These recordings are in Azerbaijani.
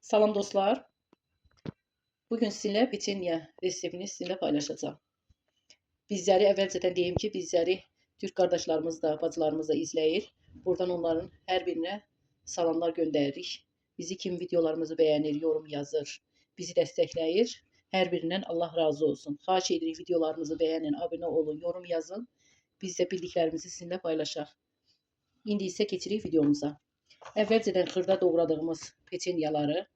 Salam dostlar. Bugün sizinle peçenya reseptini sizinle paylaşacağım. Bizleri əvvəlcədən deyim ki, bizləri Türk qardaşlarımız da, bacılarımız da izləyir. Buradan onların hər birinə salamlar göndəririk. Bizi kim videolarımızı bəyənir, yorum yazır, bizi dəstəkləyir. Hər birindən Allah razı olsun. Xahiş edirik videolarımızı bəyənin, abunə olun, yorum yazın. Biz də bildiklərimizi sizinlə paylaşaq. İndi isə keçirik videomuza. Əvvəlcədən xırda doğradığımız peçenyaları,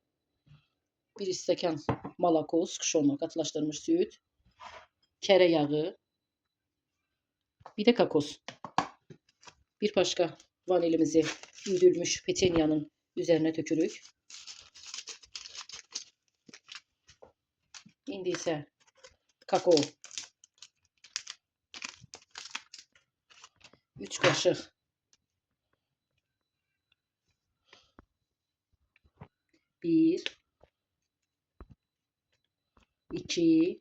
bir stəkan malako, skuşonu, qatılaşdırılmış süt, kərə yağı, bir də kakos. Bir başqa vanilimizi üdülmüş peçenyanın üzərinə tökürük. İndi isə kakao. 3 qaşıq. 1 2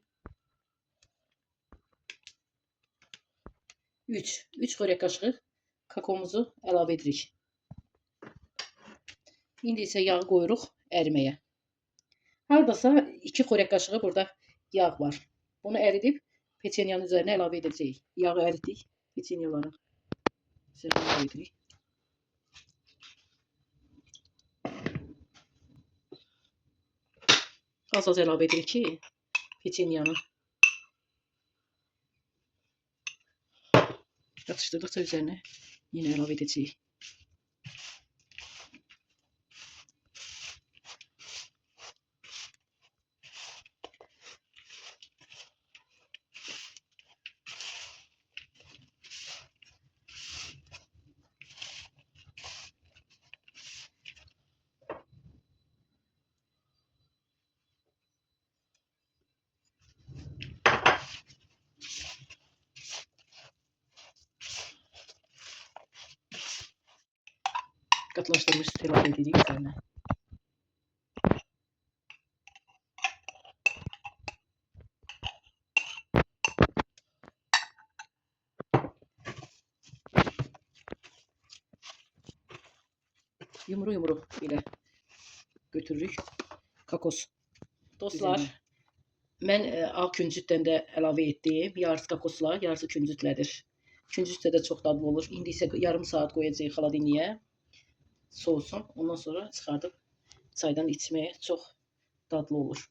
3 xörək qaşığı kakaomuzu əlavə edirik. İndi isə yağı qoyuruq əriməyə. Hardasa 2 xörək qaşığı burada yağ var. Bunu əridib peçenyanın üzərinə əlavə edəcəyik. Yağı əritdik, peçenyaların üzərinə əlavə edirik. Az əlavə edirik ki, peçenyanın yatıştırdıkça üzerine yine ilave edeceğiz. Katılaştırmış süt ilave edeceğiz üzerine. Yumru ile götürürük. Kakos. Dostlar, mən ağ küncütdən də əlavə etdim. Yarısı kakosla, yarısı küncütlədir. Küncütlə də çox dadlı olur. İndi isə yarım saat qoyacağıq xaladiniyə. Soğusun. Ondan sonra çıxardıb çaydan içməyə çox dadlı olur.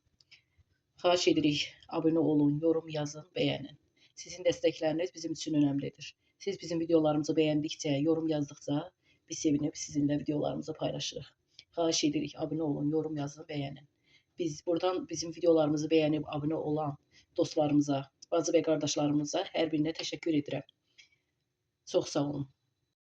Xahiş edirik, abunə olun, yorum yazın, bəyənin. Sizin dəstəkləriniz bizim üçün önəmlidir. Siz bizim videolarımızı bəyəndikcə, yorum yazdıqca biz sevinib sizinlə videolarımızı paylaşırıq. Xahiş edirik, abunə olun, yorum yazın, bəyənin. Biz buradan bizim videolarımızı bəyənib abunə olan dostlarımıza, bacı və qardaşlarımıza hər birinə təşəkkür edirəm. Çox sağ olun.